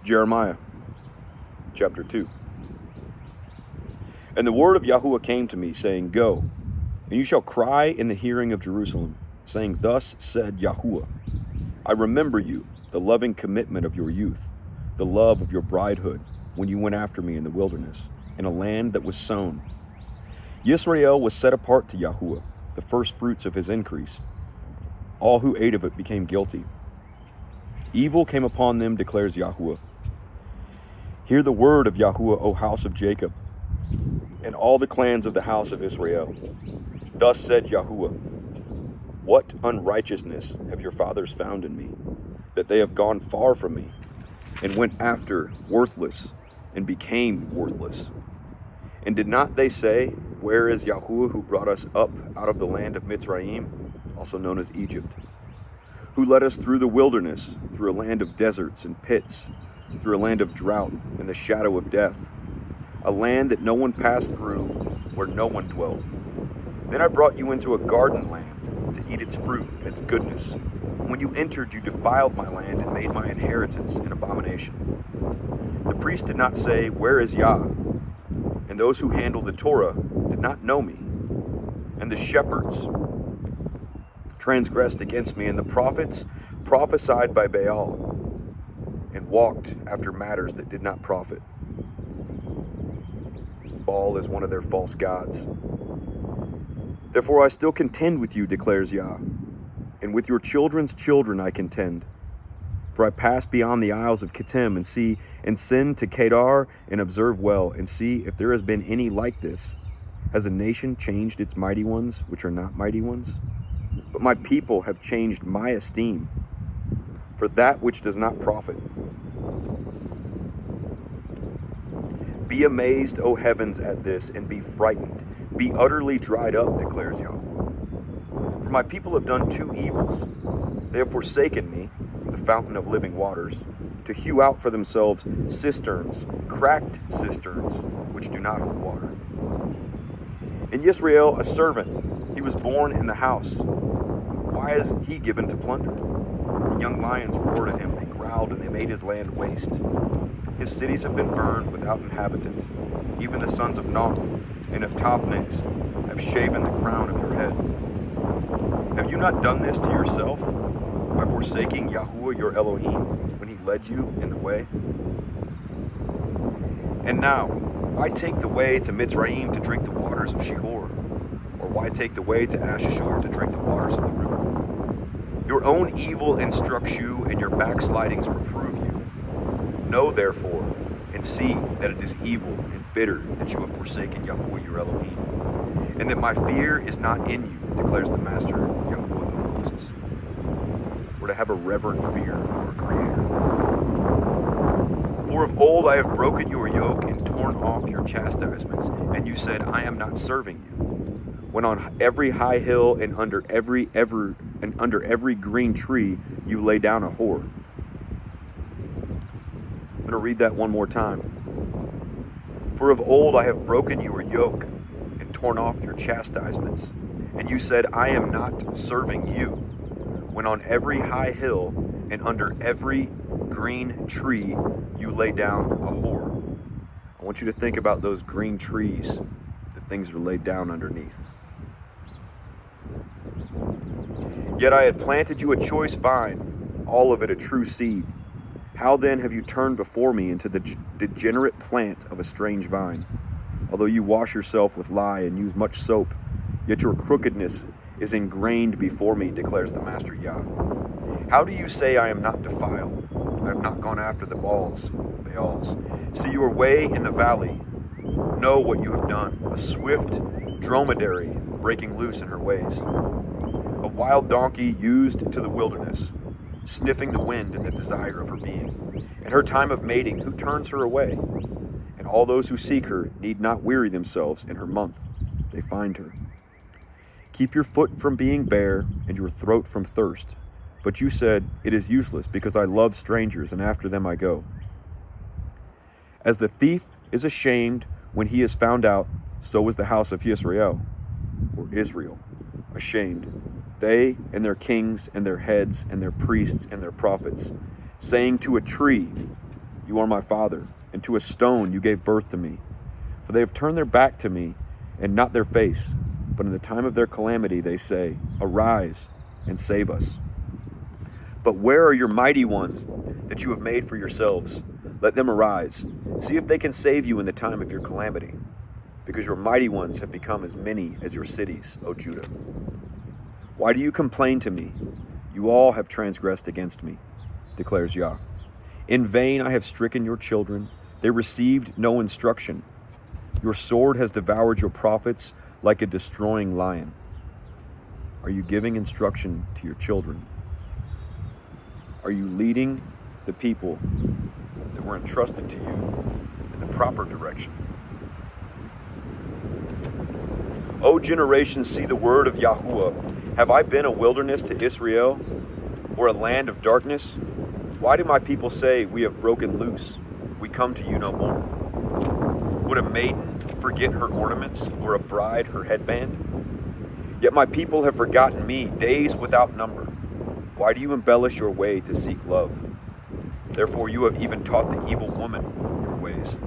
Jeremiah chapter 2. And the word of Yahuwah came to me, saying, Go, and you shall cry in the hearing of Jerusalem, saying, Thus said Yahuwah, I remember you, the loving commitment of your youth, the love of your bridehood, when you went after me in the wilderness, in a land that was sown. Yisrael was set apart to Yahuwah, the first fruits of his increase. All who ate of it became guilty. Evil came upon them, declares Yahuwah. Hear the word of Yahuwah, O house of Jacob, and all the clans of the house of Israel. Thus said Yahuwah, What unrighteousness have your fathers found in me, that they have gone far from me, and went after worthless, and became worthless? And did not they say, Where is Yahuwah who brought us up out of the land of Mitzrayim, also known as Egypt? Who led us through the wilderness, through a land of deserts and pits, through a land of drought and the shadow of death, a land that no one passed through, where no one dwelt. Then I brought you into a garden land to eat its fruit and its goodness. And when you entered, you defiled my land and made my inheritance an abomination. The priest did not say, Where is Yah? And those who handle the Torah did not know me. And the shepherds transgressed against me, and the prophets prophesied by Baal, and walked after matters that did not profit. Baal is one of their false gods. Therefore I still contend with you, declares Yah, and with your children's children I contend. For I pass beyond the isles of Kittim, and send to Kedar, and observe well, and see if there has been any like this. Has a nation changed its mighty ones, which are not mighty ones? But my people have changed my esteem for that which does not profit. Be amazed, O heavens, at this, and be frightened. Be utterly dried up, declares Yahuwah. For my people have done two evils. They have forsaken me, the fountain of living waters, to hew out for themselves cisterns, cracked cisterns, which do not hold water. In Yisrael, a servant, he was born in the house. Why is he given to plunder? The young lions roared at him, they growled, and they made his land waste. His cities have been burned without inhabitant. Even the sons of Noph and of Taphnes have shaven the crown of your head. Have you not done this to yourself by forsaking Yahuwah your Elohim when he led you in the way? And now, why take the way to Mitzrayim to drink the waters of Shihor? Or why take the way to Ashashur to drink the waters of the river? Your own evil instructs you, and your backslidings reprove you. Know therefore, and see that it is evil and bitter that you have forsaken Yahuwah your Elohim, and that my fear is not in you, declares the Master, Yahuwah of hosts. We're to have a reverent fear of our Creator. For of old I have broken your yoke and torn off your chastisements, and you said, I am not serving you. When on every high hill and under every green tree you lay down a whore. I'm going to read that one more time. For of old I have broken your yoke and torn off your chastisements, and you said, I am not serving you. When on every high hill and under every green tree you lay down a whore. I want you to think about those green trees, the things that are laid down underneath. Yet I had planted you a choice vine, all of it a true seed. How then have you turned before me into the degenerate plant of a strange vine? Although you wash yourself with lye and use much soap, yet your crookedness is ingrained before me, declares the Master Yah. How do you say I am not defiled? I have not gone after the Baals. See your way in the valley. Know what you have done. A swift dromedary breaking loose in her ways. A wild donkey used to the wilderness, sniffing the wind in the desire of her being. In her time of mating, who turns her away? And all those who seek her need not weary themselves in her month. They find her. Keep your foot from being bare and your throat from thirst. But you said, it is useless because I love strangers and after them I go. As the thief is ashamed when he is found out, so is the house of Yisrael, or Israel, ashamed. They and their kings and their heads and their priests and their prophets, saying to a tree, you are my father, and to a stone you gave birth to me. For they have turned their back to me, and not their face. But in the time of their calamity they say, Arise and save us. But where are your mighty ones that you have made for yourselves? Let them arise. See if they can save you in the time of your calamity. Because your mighty ones have become as many as your cities, O Judah. Why do you complain to me? You all have transgressed against me, declares Yah. In vain I have stricken your children. They received no instruction. Your sword has devoured your prophets like a destroying lion. Are you giving instruction to your children? Are you leading the people that were entrusted to you in the proper direction? O generation, see the word of Yahuwah. Have I been a wilderness to Israel, or a land of darkness? Why do my people say, we have broken loose, we come to you no more? Would a maiden forget her ornaments, or a bride her headband? Yet my people have forgotten me days without number. Why do you embellish your way to seek love? Therefore you have even taught the evil woman your ways.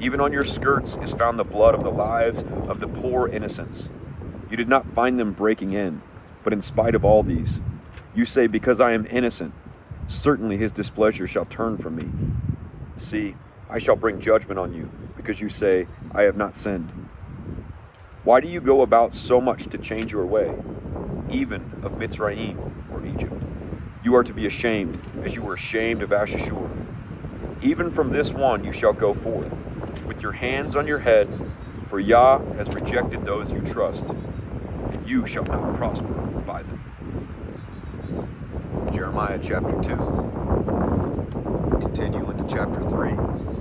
Even on your skirts is found the blood of the lives of the poor innocents. You did not find them breaking in, but in spite of all these, you say, because I am innocent, certainly his displeasure shall turn from me. See, I shall bring judgment on you, because you say, I have not sinned. Why do you go about so much to change your way, even of Mitzrayim, or Egypt? You are to be ashamed, as you were ashamed of Ashashur. Even from this one you shall go forth, with your hands on your head, for Yah has rejected those you trust, and you shall not prosper by them. Jeremiah chapter 2. We continue into chapter 3.